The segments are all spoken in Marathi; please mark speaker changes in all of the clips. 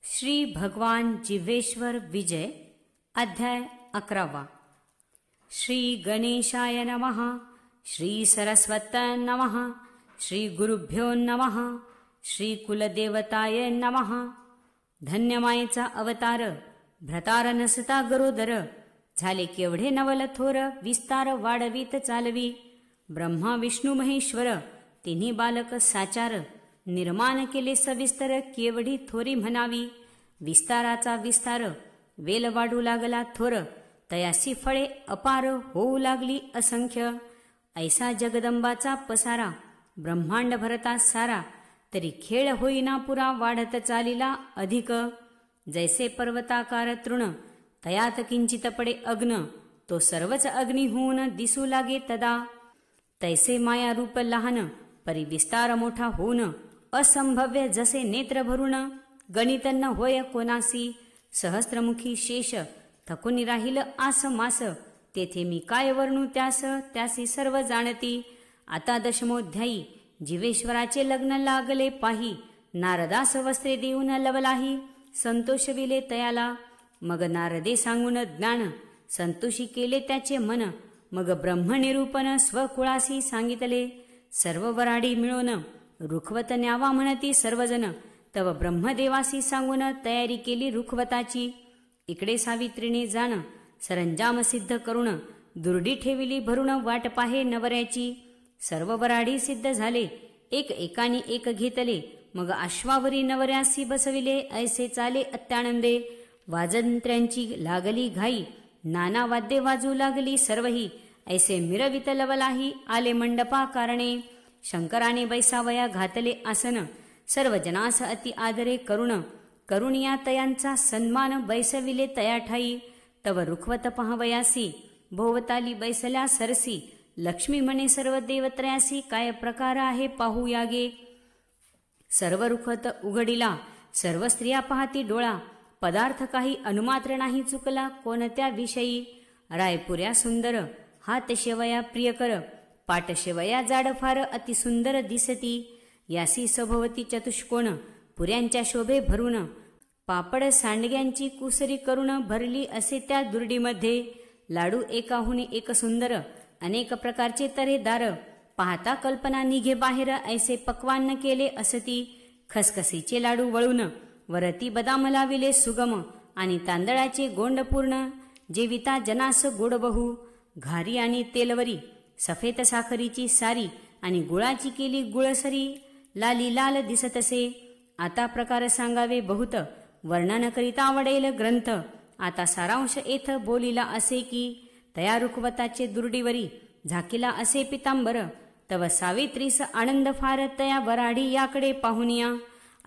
Speaker 1: श्री भगवान जिवेश्वर विजय अध्याय 11। श्री गणेशाय नमः। श्री सरस्वत्यै नमः। श्री गुरुभ्यो नमः। श्री कुलदेवताय नमः। धन्यमायेचा अवतार भ्रतार नसता गरोदर, झाले केवढे नवल थोर, विस्तार वाढवीत चालवी। ब्रह्मा विष्णू महेश्वर तिन्ही बालक साचार, निर्माण केले सविस्तर, केवढी थोरी म्हणावी। विस्ताराचा विस्तार वेल वाढू लागला थोर, तयासी फळे अपार होऊ लागली असंख्य। ऐसा जगदंबाचा पसारा ब्रह्मांड भरता सारा, तरी खेळ होईना पुरा वाढत चालिला अधिक। जैसे पर्वताकार तृण तयात किंचित पडे अग्न, तो सर्वच अग्नी होऊन दिसू लागे तदा। तैसे माया रूप लहान परी विस्तार मोठा होऊन, असंभव्य जसे नेत्र भरून गणित न होय कोणासी। सहस्त्रमुखी शेष थकून राहील आस मास, तेथे मी काय वर्णू त्यास, त्यासी सर्व जाणती। आता दशमोध्यायी जीवेश्वराचे लग्न लागले पाही, नारदास वस्त्रे देऊन लवलाही, संतोष विले तयाला। मग नारदे सांगून ज्ञान, संतोषी केले त्याचे मन। मग ब्रह्मनिरूपण स्वकुळासी सांगितले, सर्व वराडी मिळून रुखवत न्यावा म्हणती सर्वजण। तव ब्रह्मदेवासी सांगून तयारी केली रुखवताची। इकडे सावित्रीने जाण सरंजाम सिद्ध करून, दुर्डी ठेविली भरून वाट पाहे नवऱ्याची। सर्व वराडी सिद्ध झाले, एक एकाने एक घेतले। मग अश्वावरी नवऱ्यासी बसविले, ऐसे चाले अत्यानंदे। वाजंत्र्यांची लागली घाई, नाना वाद्ये वाजू लागली सर्वही। ऐसे मिरवित लवलाही आले मंडपा कारणे। शंकराने बैसावया घातले आसन, सर्व जनास अति आदरे करुण। करुणिया तयांचा सन्मान बैसविले तया ठाई। तव रुखवत पहावयासी भोवताली बैसल्या सरसी। लक्ष्मी म्हणे सर्व देवत्रयासी, काय प्रकार आहे पाहू यागे। सर्व रुखवत उघडिला, सर्व स्त्रिया पाहती डोळा। पदार्थ काही अनुमात्र नाही चुकला कोणत्या विषयी। रायपुऱ्या सुंदर, हात शेवया प्रियकर, पाट शेवया जाड फार अति सुंदर दिसती। यासी सभोवती चतुष्कोण पुऱ्यांच्या शोभे भरून, पापड सांडग्यांची कुसरी करून भरली असे त्या दुर्डीमध्ये। लाडू एकाहून एक सुंदर, अनेक प्रकारचे तऱ्हेदार, पाहता कल्पना निघे बाहेर ऐसे पक्वान्न केले असती। खसखसीचे लाडू वळून वरती बदाम लाविले सुगम, आणि तांदळाचे गोंड पूर्ण, जेविता जनास गोड बहु। घारी आणि तेलवरी सफेद साखरीची सारी, आणि गुळाची केली गुळसरी, लाली लाल दिसतसे। आता प्रकार सांगावे बहुत, वर्णन करिता आवडेल ग्रंथ। आता सारांश येथ बोलिला असे की, तया रुखवताचे दुर्डीवरी झाकिला असे पितांबर। तव सावित्रीस आनंद फार तया वराडी याकडे पाहुनिया।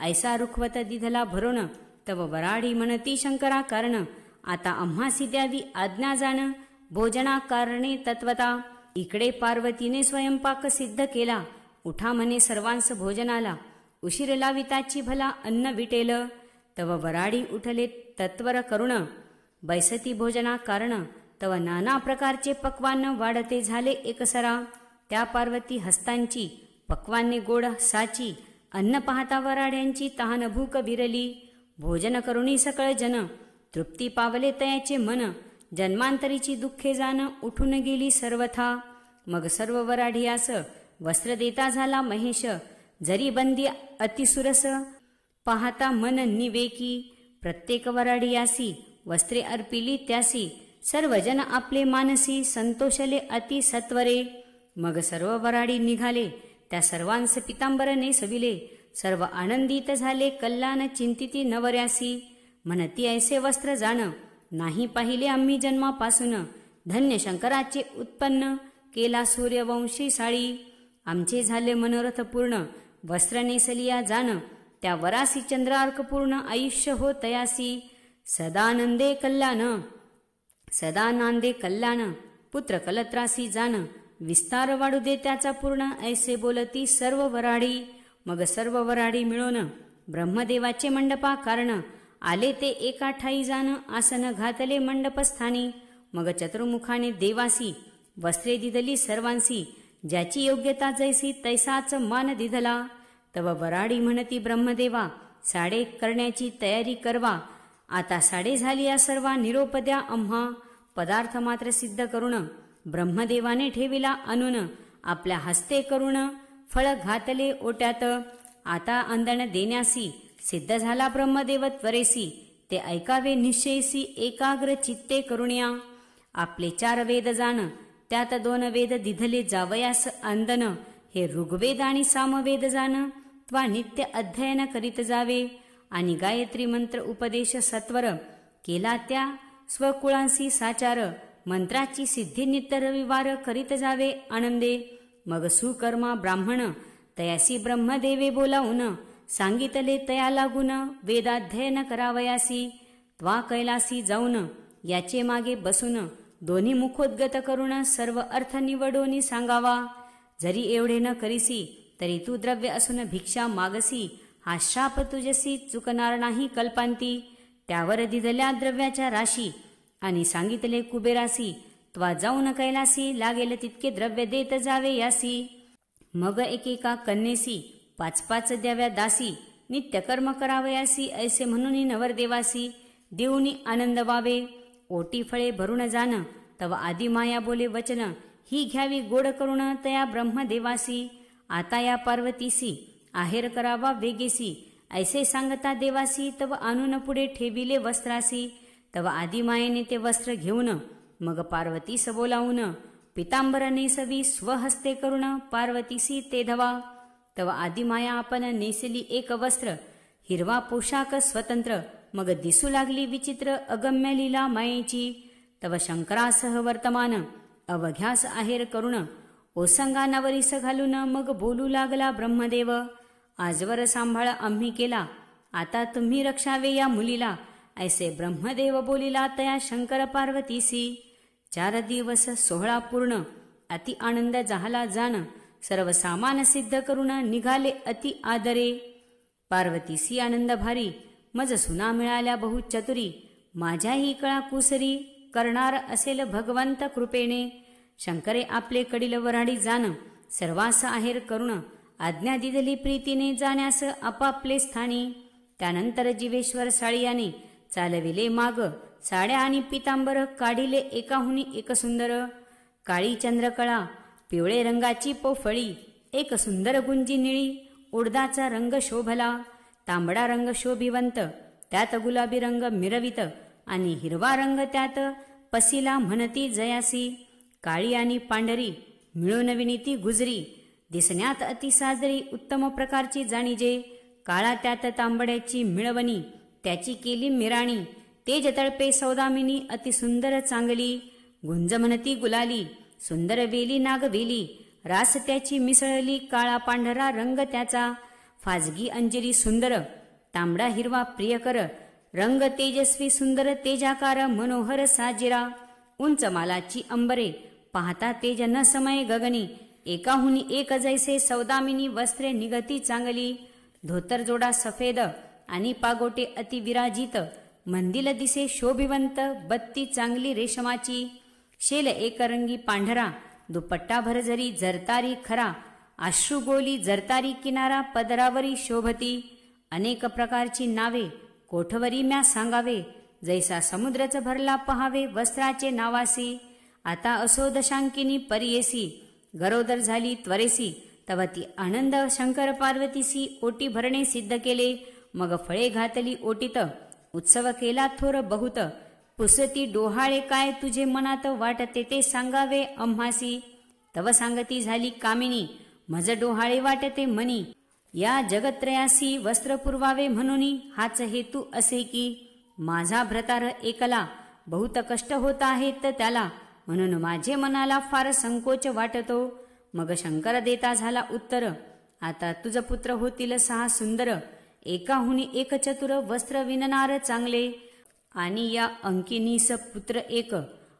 Speaker 1: ऐसा रुखवत दिधला भरून, तव वराडी म्हणती शंकरा कारण। आता आम्हासी द्यावी आज्ञा जाण, भोजना कारणे तत्वता। इकडे पार्वतीने स्वयंपाक सिद्ध केला, उठा म्हणे सर्वांस भोजनाला। उशीर लाविताची भला अन्न विटेल, तव वराडी उठले तत्वर करुण। बैसती भोजना कारण, तव नाना प्रकारचे पक्वान्न वाढते झाले एकसरा। त्या पार्वती हस्तांची पक्वान्ने गोड साची, अन्न पाहता वराड्यांची तहान भूक विरली। भोजन करुणी सकळ जन, तृप्ती पावले तयाचे मन। जन्मांतरीची दुःखे जाण उठून गेली सर्वथा। मग सर्व वराढियास वस्त्र देता झाला महेश, जरी बंदी अतिसुरस, पाहता मन निवेकी। प्रत्येक वराढियासी वस्त्रे अर्पिली त्यासी, सर्वजन आपले मानसी संतोषले अति सत्वरे। मग सर्व वराडी निघाले, त्या सर्वांस पितांबर नेसविले। सर्व आनंदित झाले कल्याण चिंतिती नवऱ्यासी, म्हणती ऐसे वस्त्र जाण नाही पाहिले आम्ही जन्मापासून। धन्य शंकराचे उत्पन्न केला सूर्यवंशी साळी, आमचे झाले मनोरथ पूर्ण, वस्त्र नेसलिया जाण। त्या वरासी चंद्रार्क पूर्ण आयुष्य हो तयासी। सदानंदे कल्याण, सदा नांदे कल्याण, पुत्र कलत्रासी जाण, विस्तार वाढू दे त्याचा पूर्ण। ऐसे बोलती सर्व वराडी। मग सर्व वराडी मिळून ब्रह्मदेवाचे मंडपा कारण, आले ते एका ठाई जाण, आसन घातले मंडपस्थानी। मग चतुर्मुखाने देवासी वस्त्रे दिधली सर्वांसी, ज्याची योग्यता जैसी तैसाच मान दिधला। तव वराडी म्हणती ब्रह्मदेवा, साडे करण्याची तयारी करवा. आता साडे झाली या सर्वा निरोप द्या आम्हा. पदार्थ मात्र सिद्ध करून ब्रह्मदेवाने ठेविला आणून. आपल्या हस्ते करून फळ घातले ओट्यात. आता अंदण देण्यासी सिद्ध झाला ब्रह्मदेव त्वरेसी. ते ऐकावे निश्चयसी एकाग्र चित्ते करुण्या. आपले 4 वेद जाण त्यात 2 वेद दिधले जावयास अंदन. हे ऋग्वेद आणि सामवेद जाण त्वा नित्य अध्ययन करीत जावे. आणि गायत्री मंत्र उपदेश सत्वर केला त्या स्वकुळांसी साचार. मंत्राची सिद्धी नित्य रविवार करीत जावे आनंदे. मग सुकर्मा ब्राह्मण तयासी ब्रह्मदेवे बोलावून. सांगितले तया लागून वेदाध्ययन करावयासी. त्वा कैलासी जाऊन याचे मागे बसून दोन्ही मुखोद्गत करून सर्व अर्थ निवडून सांगावा. जरी एवढे न करीसी तरी तू द्रव्य असून भिक्षा मागसी. हा शाप तुझसी चुकणार नाही कल्पांती. त्यावर दिधल्या द्रव्याच्या राशी आणि सांगितले कुबेरासी. त्वा जाऊन कैलासी लागेल तितके द्रव्य देत जावे यासी. मग एकेका कन्येसी 5 द्याव्या दासी. नित्य कर्म करावयासी ऐसे म्हणून नवरदेवासी. देऊनी आनंद व्हावे ओटी फळे भरून जाण. तव आदी माया बोले वचन ही घ्यावी गोड करून तया ब्रह्मदेवासी. आता या पार्वतीसी आहेर करावा वेगेसी. ऐसे सांगता देवासी तव आणून पुढे ठेविले वस्त्रासी. तव आदी मायेने ते वस्त्र घेऊन मग पार्वतीस बोलावून पितांबर नेसवी स्वहस्ते करून पार्वतीसी ते धवा. तव आदिमाया आपण नेसली एक वस्त्र हिरवा पोशाख स्वतंत्र. मग दिसू लागली विचित्र अगम्य लीला मायेची. तव शंकरासह वर्तमान अवघ्यास आहेर करून ओसंगा नवरीस घालून मग बोलू लागला ब्रह्मदेव. आजवर सांभाळ आम्ही केला आता तुम्ही रक्षावे या मुलीला. ऐसे ब्रह्मदेव बोलिला तया शंकर पार्वतीसी. 4 दिवस सोहळा पूर्ण अति आनंद झाला जाण. सर्व सामान सिद्ध करून निघाले अति आदरे. पार्वतीसी आनंद भारी मज सुना मिळाल्या बहु चतुरी. माझ्याही कळा कुसरी करणार असेल भगवंत कृपेने. शंकरे आपले कडील वराडी जाण सर्वास आहेर करून आज्ञा दिधली प्रीतीने जाण्यास आपापले स्थानी. त्यानंतर जीवेश्वर साळियाने चालविले माग. साड्या आणि पितांबर काढिले एकाहुनी एक सुंदर. काळी चंद्रकळा पिवळे रंगाची पोफळी. एक सुंदर गुंजी निळी उडदाचा रंग शोभला. तांबडा रंग शोभिवंत त्यात गुलाबी रंग मिरवित आणि हिरवा रंग त्यात पसिला म्हणती जयासी. काळी आणि पांढरी मिळून विनीती गुजरी. दिसण्यात अति साजरी उत्तम प्रकारची जाणीजे. काळा त्यात तांबड्याची मिळवणी त्याची केली मिराणी. तेज तळपे सौदामिनी अति सुंदर चांगली. गुंज म्हणती गुलाली सुंदर वेली नागवेली. रास त्याची मिसळली काळा पांढरा रंग त्याचा. फाजगी अंजली सुंदर तांबडा हिरवा प्रियकर. रंग तेजस्वी सुंदर तेजाकार मनोहर साजिरा. उंच मालाची अंबरे पाहता तेज न समय गगनी. एकाहुनी एक जैसे सौदामिनी वस्त्रे निगती चांगली. धोतर जोडा सफेद आणि पागोटे अति विराजित. मंदिल दिसे शोभिवंत बत्ती चांगली रेशमाची. शेल एकरंगी पांढरा दुपट्टा भरजरी जरतारी खरा. अश्रुगोली जरतारी किनारा पदरावरी शोभती. अनेक प्रकारची नावे कोठवरी म्या सांगावे. जैसा समुद्रच भरला पहावे वस्त्राचे नावासी. आता असो दशांकिनी परियेसी गरोदर झाली त्वरेसी. तव ती आनंद शंकर पार्वतीसी ओटी भरणे सिद्ध केले. मग फळे घातली ओटीत उत्सव केला थोर बहुत. पुसती डोहाळे काय तुझे मनात वाटते ते सांगावे आम्हासी. तव सांगती झाली कामिनी मज डोहाळे वाटते मनी. या जगत्रयासी वस्त्र पुरवावे म्हणून हाच हेतू असे की माझा भ्रतार एकला बहुत कष्ट होत आहेत त्याला. म्हणून माझे मनाला फार संकोच वाटतो. मग शंकर देता झाला उत्तर आता तुझ पुत्र होतील 6 सुंदर. एकाहुनी एक चतुर वस्त्र विणणार चांगले. आणि या अंकिनीस पुत्र एक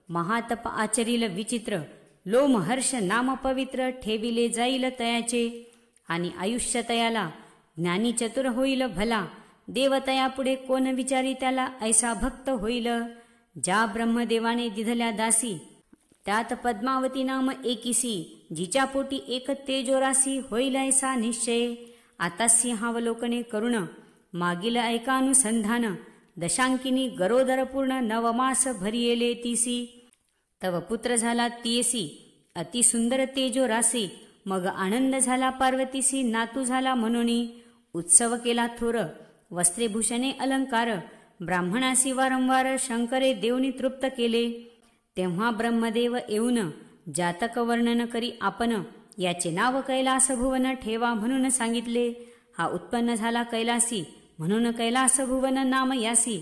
Speaker 1: महातप आचरील विचित्र. लोमहर्ष नाम पवित्र ठेविले जाईल तयाचे. आणि आयुष्य तयाला ज्ञानी चतुर होईल भला. देवतया पुढे कोण विचारी त्याला ऐसा भक्त होईल. ज्या ब्रह्मदेवाने दिधल्या दासी त्यात पद्मावती नाम एकीसी. जिच्या पोटी एक तेजोरासी होईल ऐसा निश्चय. आता सिंहावलोकने करुण मागील ऐकानुसंधान दशांकिनी गरोदर पूर्ण नवमास भरियेले तीसी तव पुत्र झाला तियसी अति सुंदर तेजो रासी मग आनंद झाला पार्वतीसी नातू झाला म्हणूनी उत्सव केला थोर वस्त्रेभूषणे अलंकार ब्राह्मणासी वारंवार शंकरे देवनी तृप्त केले तेव्हा ब्रह्मदेव येऊन जातक वर्णन करी आपण याचे नाव कैलास भुवन ठेवा म्हणून सांगितले हा उत्पन्न झाला कैलासी म्हणून कैलास भुवन नाम यासी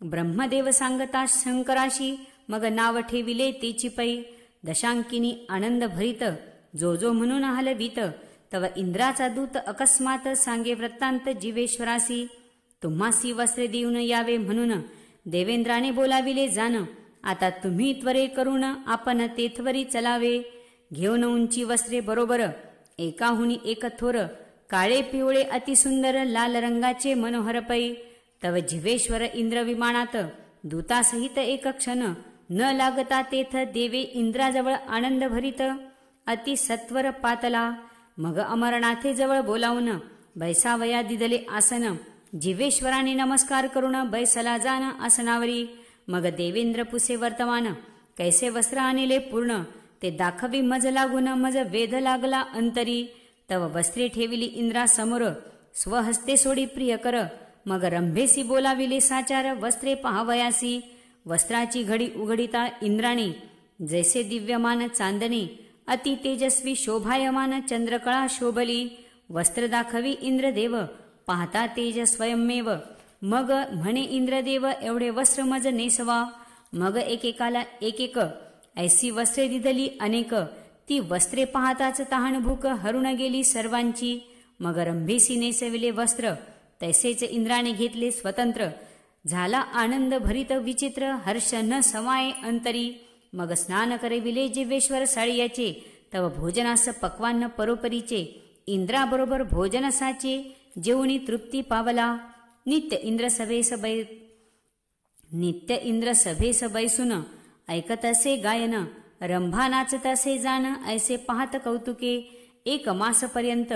Speaker 1: ब्रह्मदेव सांगता शंकराशी मग नाव ठेविले तेची पै दशांकिनी आनंद भरित जो जो म्हणून हलवित तव इंद्राचा दूत अकस्मात सांगे वृत्तांत जीवेश्वरासी तुम्हासी वस्त्रे देऊन यावे म्हणून देवेंद्राने बोलाविले जान आता तुम्ही त्वरे करून आपण तेथवरी चलावे घेऊन उंची वस्त्रे बरोबर एकाहुनी एक थोर काळे पिवळे अतिसुंदर लाल रंगाचे मनोहर पै तव जीवेश्वर इंद्र विमानात दूतासहित एक क्षण न लागता तेथ देवे इंद्राजवळ आनंद भरित अति सत्वर पातला मग अमरनाथे जवळ बोलावून बैसावया दिदले आसन जीवेश्वराने नमस्कार करून बैसला जान आसनावरी मग देवेंद्र पुसे वर्तमान कैसे वस्त्र आणले पूर्ण ते दाखवी मज लागून मज वेध लागला अंतरी तव वस्त्रे ठेविली इंद्रा समोर स्वहस्ते सोडी प्रिय कर मग रंभेसी बोलाविले साचार वस्त्रे पहावयासी वस्त्राची घडी उघडिता इंद्राने जैसे दिव्यमान चांदणे अति तेजस्वी शोभायमान चंद्रकळा शोभली वस्त्र दाखवी इंद्रदेव पाहता तेज स्वयंमेव मग म्हणे इंद्रदेव एवढे वस्त्र मज नेसवा मग एकेकाला एक एक ऐसी वस्त्रे दिदली अनेक ती वस्त्रे पाहताच तहानभूक हरून गेली सर्वांची मग रंभेसी नेसविले वस्त्र तैसेच इंद्राने घेतले स्वतंत्र झाला आनंद भरित विचित्र हर्ष न समाये अंतरी मग स्नान करविले जीवेश्वर साळियाचे तव भोजनास पक्वान्न परोपरीचे इंद्राबरोबर भोजनसाचे जेवणी तृप्ती पावला नित्य इंद्र सभेस बैसून ऐकत असे गायन रंभा नाचत असे जाण ऐसे पाहत कौतुके एक मासपर्यंत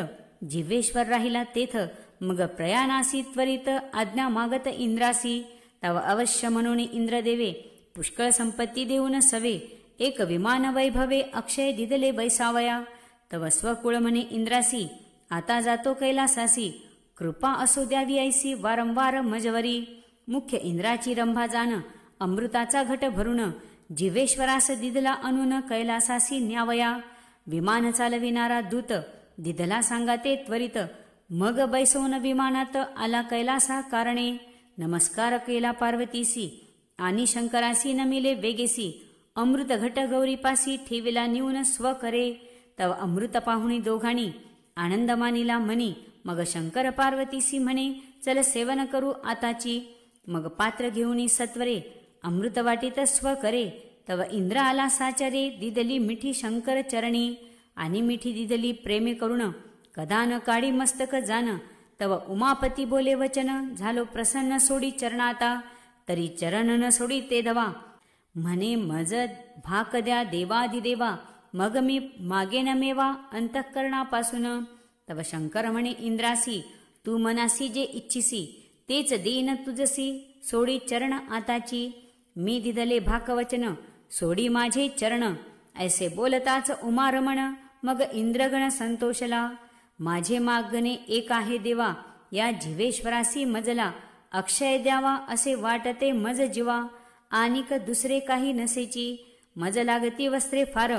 Speaker 1: जीवेश्वर राहिला तेथ मग प्रयाणासी त्वरित आज्ञा मागत इंद्रासी तव अवश्य म्हणून इंद्रदेवे पुष्कळ संपत्ती देऊन सवे एक विमान वैभवे अक्षय दिदले बैसावया तव स्वकुळ म्हणे इंद्रासी आता जातो कैलासासी कृपा असो द्यावी ऐसी वारंवार मजवरी मुख्य इंद्राची रंभा जाण अमृताचा घट भरून जीवेश्वरास दिदला आणून कैलासासी न्यावया विमान चालविणारा दूत दिदला सांगाते त्वरित मग बैसवून विमानात आला कैलासा कारणे नमस्कार केला पार्वतीसी आणि शंकरासी नमिले वेगेसी अमृत घट गौरीपासी ठेविला निऊन स्व करे तव अमृत पाहुणी दोघाणी आनंद मानिला म्हणी मग शंकर पार्वतीसी म्हणे चल सेवन करू आताची मग पात्र घेऊनी सत्वरे अमृत वाटीत स्व करे तव इंद्र आला साचरे दिदली मिठी शंकर चरणी आणि मिठी दिदली प्रेमे करुण कदा न काळी मस्तक जान तव उमापती बोले वचन झालो प्रसन्न सोडी चरणाता तरी चरण न सोडी ते दवा म्हणे मज भाक द्या देवादिदेवा मग मी मागे न मेवा अंतःकरणापासून तव शंकर म्हणे इंद्रासी तू मनासी जे इच्छिसी तेच देईन तुझसी सोडी चरण आताची मी दिदले भाकवचन सोडी माझे चरण ऐसे बोलताच उमारमण मग इंद्रगण संतोषला माझे मागणे एक आहे देवा या जीवेश्वरासी मजला अक्षय द्यावा असे वाटते मज जीवा आनिक दुसरे काही नसेची मज लागती वस्त्रे फार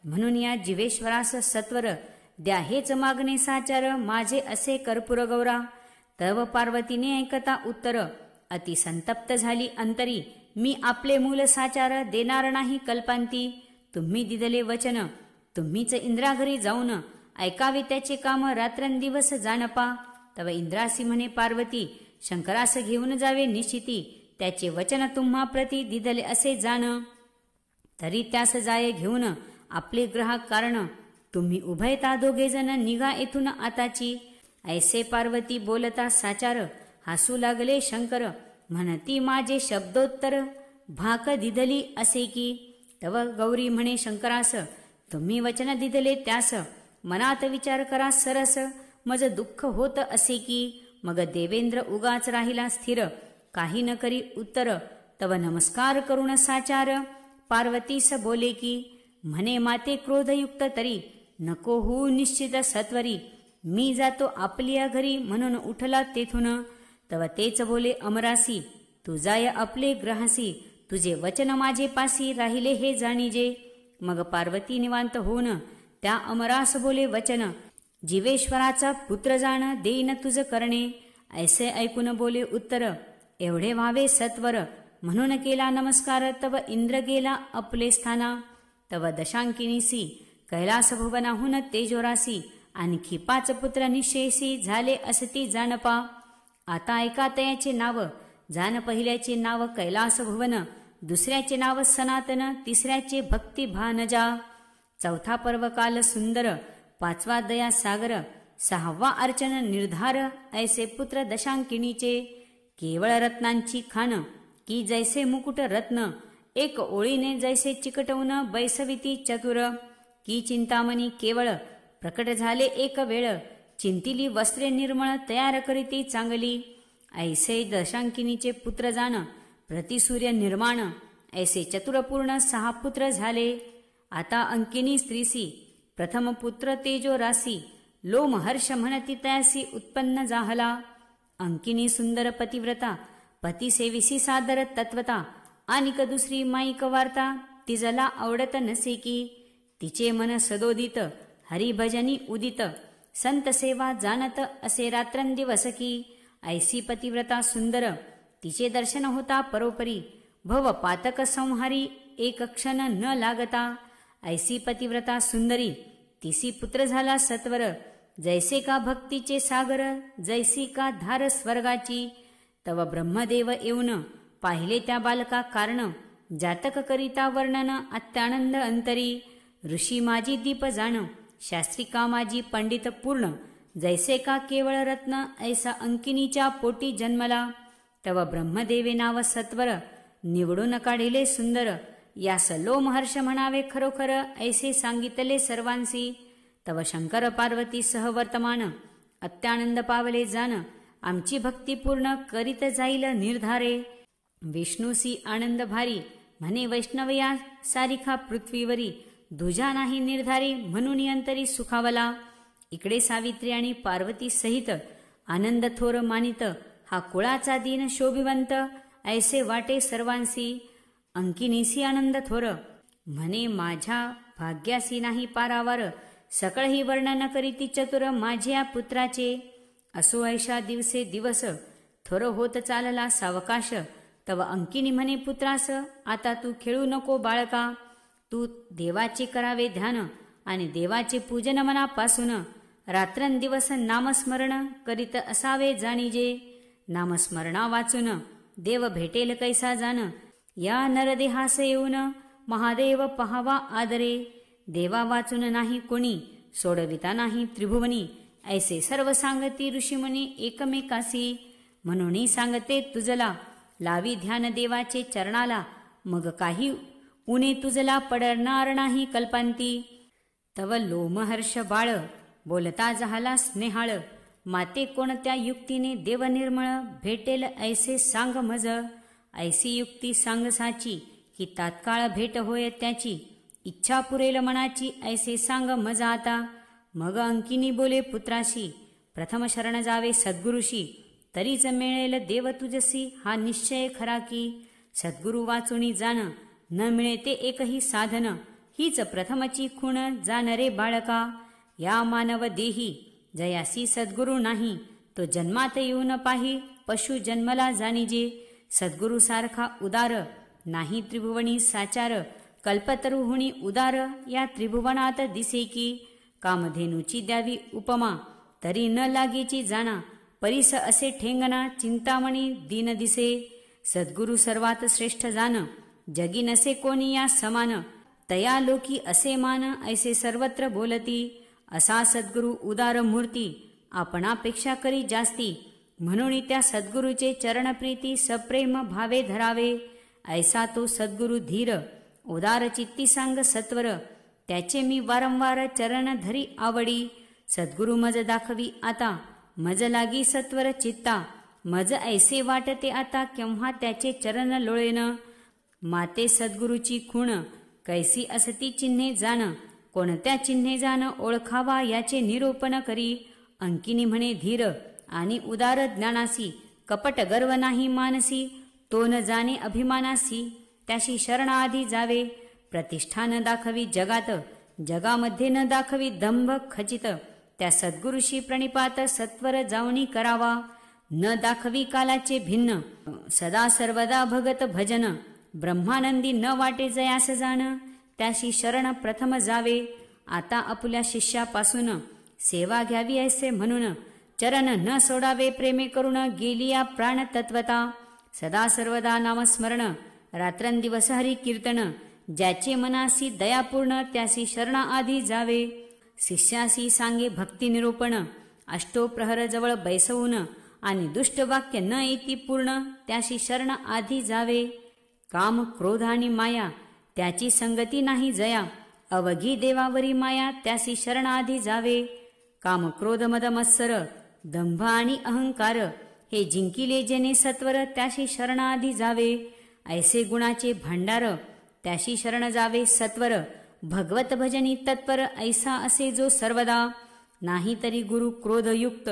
Speaker 1: म्हणून या जीवेश्वरास सत्वर द्या हेच मागणे साचार माझे असे कर्पूर गौरा तव पार्वतीने ऐकता उत्तर अति संतप्त झाली अंतरी मी आपले मूल साचार देणार नाही कल्पांती तुम्ही दिदले वचन तुम्हीच इंद्राघरी जाऊन ऐकावे त्याचे काम रात्रंदिवस जाणपा तव इंद्रासी म्हणे पार्वती शंकरास घेऊन जावे निश्चिती त्याचे वचन तुम्हा प्रती दिदले असे जाण तरी त्यास जाय घेऊन आपले ग्राहक कारण तुम्ही उभयता दोघे जण निघा येथून आताची ऐसे पार्वती बोलता साचार हसू लागले शंकर म्हणती माझे शब्दोत्तर भाक दिदली असे की तव गौरी म्हणे शंकरास तुम्ही वचन दिदले त्यास मनात विचार करा सरस मज दुःख होत असे की मग देवेंद्र उगाच राहिला स्थिर, काही न करी उत्तर. तव नमस्कार करून साचार, पार्वतीस बोले की, म्हणे माते क्रोधयुक्त तरी, नको होऊ निश्चित सत्वरी. मी जातो आपल्या घरी, म्हणून उठला तेथून. तव तेच बोले अमरासी, तू जाय आपले ग्रहासी, तुझे वचन माझे पासी, राहिले हे जाणीजे. मग पार्वती निवांत होऊन त्या अमरास बोले वचन, जीवेश्वराचा पुत्र जाण, देईन तुझ करणे. ऐसे ऐकून बोले उत्तर, एवढे व्हावे सत्वर, म्हणून केला नमस्कार. तव इंद्र गेला आपले स्थाना, तव दशांकिनीसी, कैलास भुवनाहून तेजोरासी, आणखी 5 पुत्र निश्चयसी, झाले असती जानपा. आता ऐका तयाचे नाव, जान पहिल्याचे नाव कैलास भुवन, दुसऱ्याचे नाव सनातन, तिसऱ्याचे भक्ती भानजा, 4था पर्वकाल सुंदर, 5वा दया सागर, 6वा अर्चन निर्धार. ऐसे पुत्र दशांकिनीचे, केवळ रत्नांची खान, की जैसे मुकुट रत्न, एक ओळीने जैसे चिकटवून बैसविती चतुर. की चिंतामणी केवळ, प्रकट झाले एक वेळ, चिंतिली वस्त्रे निर्मळ, तयार करीती चांगली. ऐसे दशांकिनीचे पुत्र जाण, प्रतिसूर्य निर्माण, ऐसे चतुरपूर्ण 6 पुत्र झाले. आता अंकिनी स्त्रीसी, प्रथम पुत्र तेजो रासी, लोम हर्ष म्हणती तयासी उत्पन्न जाहला. अंकिनी सुंदर पतिव्रता, पतिसेविसी सादर तत्वता, आणिक दुसरी माईक वार्ता, तिजला आवडत नसे की. तिचे मन सदोदित, हरिभजनी उदित, संत सेवा जाणत असे रात्रंदिवस की. ऐसी पतिव्रता सुंदर, तिचे दर्शन होता परोपरी, भव पातक संहारी, एक क्षण न लागता. ऐसी पतिव्रता सुंदरी, तिसी पुत्र झाला सत्वर, जैसे का भक्तीचे सागर, जैसी का धार स्वर्गाची. तव ब्रह्मदेव येऊन पाहिले त्या बालका कारण, जातक करिता वर्णन अत्यानंद अंतरी. ऋषी माझी दीप जाण, शास्त्रिका माझी पंडित पूर्ण, जैसे का केवळ रत्न, ऐसा अंकिनीच्या पोटी जन्मला. तव ब्रह्मदेवे नाव सत्वर, निवडून काढिले सुंदर, यास लोमहर्ष म्हणावे खरोखर, ऐसे सांगितले सर्वांसी. तव शंकर पार्वती सह वर्तमान, अत्यानंद पावले जाण, आमची भक्ती पूर्ण करीत जाईल निर्धारे. विष्णूसी आनंद भारी, म्हणे वैष्णवया सारिखा पृथ्वीवरी, दुजा नाही निर्धारी, म्हणून अंतरी सुखावला. इकडे सावित्री आणि पार्वती सहित आनंद थोर मानित, हा कुळाचा दीन शोभिवंत, ऐसे वाटे सर्वांसी. अंकिनीसी आनंद थोर, म्हणे माझ्या भाग्यासी नाही पारावर, सकळही वर्णन करीती चतुर माझ्या पुत्राचे. असो ऐशा दिवसे दिवस, थोर होत चालला सावकाश. तव अंकिनी म्हणे पुत्रास, आता तू खेळू नको बाळका, तू देवाचे करावे ध्यान, आणि देवाचे पूजन मनापासून. रात्रंदिवस नामस्मरण करीत असावे जाणीजे. नामस्मरणा वाचून देव भेटेल कैसा जाण, या नरदेहास येऊन महादेव पहावा आदरे. देवा वाचून नाही कोणी, सोडविता नाही त्रिभुवनी, ऐसे सर्व सांगती ऋषीमुनी एकमेकासी. म्हणून सांगते तुझला, लावी ध्यान देवाचे चरणाला, मग काही उणे तुझला पडणार नाही कल्पांती. तव लोमहर्ष बाळ, बोलता झाला स्नेहाळ, माते कोणत्या युक्तीने देव निर्मळ, भेटेल ऐसे सांग मज. ऐसी युक्ती सांग साची, की तात्काळ भेट होय त्याची, इच्छा पुरेल मनाची, ऐसे सांग मज आता. मग अंकिनी बोले पुत्राशी, प्रथम शरण जावे सद्गुरुशी, तरीच मिळेल देव तुझसी, हा निश्चय खरा की. सद्गुरु वाचुनी जाण, न मिळे ते एकही साधन, हीच प्रथमची खूण जाण रे बाळका. या मानव देही जयासी सद्गुरु नाही, तो जन्मात येऊन पाही, पशु जन्मला जाणीजे. सद्गुरु सारखा उदार, नाही त्रिभुवनी साचार, कल्पतरुहुणी उदार, या त्रिभुवनात दिसे की. कामधेनूची द्यावी उपमा, तरी न लागेची जाणा, परीस असे ठेंगणा, चिंतामणी दीन दिसे. सद्गुरु सर्वात श्रेष्ठ जाण, जगी नसे कोणी या समान, तया लोकी असे मान, ऐसे सर्वत्र बोलती. असा सद्गुरु उदार मूर्ती, आपणापेक्षा करी जास्ती, म्हणून त्या सद्गुरूचे चरणप्रीती सप्रेम भावे धरावे. ऐसा तो सद्गुरु धीर, उदार चित्ती सांग सत्वर, त्याचे मी वारंवार चरण धरी आवडी. सद्गुरु मज दाखवी आता, मज लागी सत्वर चित्ता, मज ऐसे वाटते आता केव्हा त्याचे चरण लोळेन. माते सद्गुरूची खूण, कैसी असती चिन्हे जाण, कोणत्या चिन्हे जाण ओळखावा याचे निरूपण करी. अंकिनी म्हणे धीर आणि उदार ज्ञानासी, कपट गर्व नाही मानसी, तो न जाणे अभिमानासी, त्याशी शरणाआधी जावे. प्रतिष्ठा न दाखवी जगात, जगामध्ये न दाखवी दंभ खचित, त्या सद्गुरुशी प्रणिपात सत्वर जावणी करावा. न दाखवी कालाचे भिन्न, सदा सर्वदा भगत भजन, ब्रह्मानंदी न वाटे जयास जाण, त्याशी शरण प्रथम जावे. आता आपुल्या शिष्यापासून सेवा घ्यावी ऐसे म्हणून, चरण न सोडावे प्रेमे करून, गेलिया प्राण तत्वता. सदा सर्वदा नामस्मरण, रात्रंदिवस हरी कीर्तन, ज्याचे मनासी दयापूर्ण, त्यासी शरणाआधी जावे. शिष्यासी सांगे भक्ती निरूपण, अष्टोप्रहर जवळ बैसवून, आणि दुष्ट वाक्य न येती पूर्ण, त्याशी शरण आधी जावे. काम क्रोध आणि माया, त्याची संगती नाही जया, अवघी देवावरी माया, त्यासी शरण आधी जावे. काम क्रोध मद मत्सर, दंभ आणि अहंकार, हे जिंकिले जेने सत्वर, त्याशी शरण आधी जावे. ऐसे गुणाचे भांडार, त्याशी शरण जावे सत्वर, भगवत भजनी तत्पर, ऐसा असे जो सर्वदा. नाही तरी गुरु क्रोधयुक्त,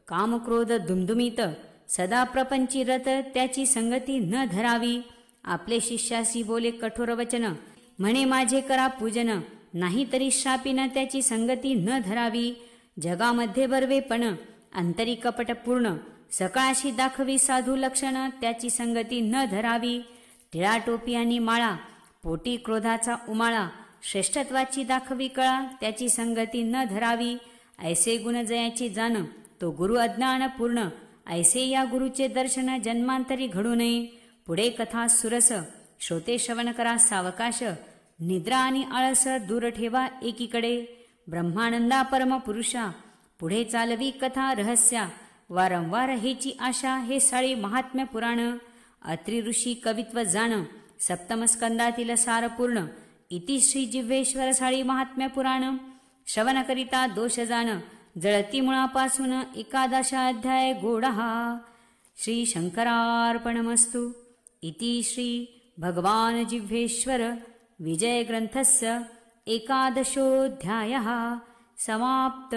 Speaker 1: काम क्रोध दुमदुमीत, सदा प्रपंची रत, त्याची संगती न धरावी. आपले शिष्यासी बोले कठोर वचन, म्हणे माझे करा पूजन, नाही तरी शापीन, त्याची संगती न धरावी. जगामध्ये बर्वेपण, अंतरी कपट पूर्ण, सकाळशी दाखवी साधू लक्षण, त्याची संगती न धरावी. टिळा टोपी आणि माळा, पोटी क्रोधाचा उमाळा, श्रेष्ठत्वाची दाखवी कळा, त्याची संगती न धरावी. ऐसे गुण जयाचे जाण, तो गुरु अज्ञान पूर्ण, ऐसे या गुरुचे दर्शन, जन्मांतरी घडू नये. पुढे कथा सुरस, श्रोते श्रवण करा सावकाश, निद्रा आणि आळस दूर ठेवा एकीकडे. ब्रह्मानंदा परमपुरुषा, पुढे चालवी कथा रहस्या, वारंवार हेची आशा, हे साळी महात्म्य पुराण. अत्रि ऋषी कवित्व जाण, सप्तम स्कंदातील सारपूर्ण, इति श्री जिव्हेश्वर साळी महात्म्य पुराण. श्रवण करिता दोष जाण, जळती मुळापासून, एकादश अध्याय गोडहा. श्री शंकरार्पणमस्तु. इति श्री भगवान जिव्हेश्वर विजय ग्रंथस्य एकादशोऽध्यायः समाप्त.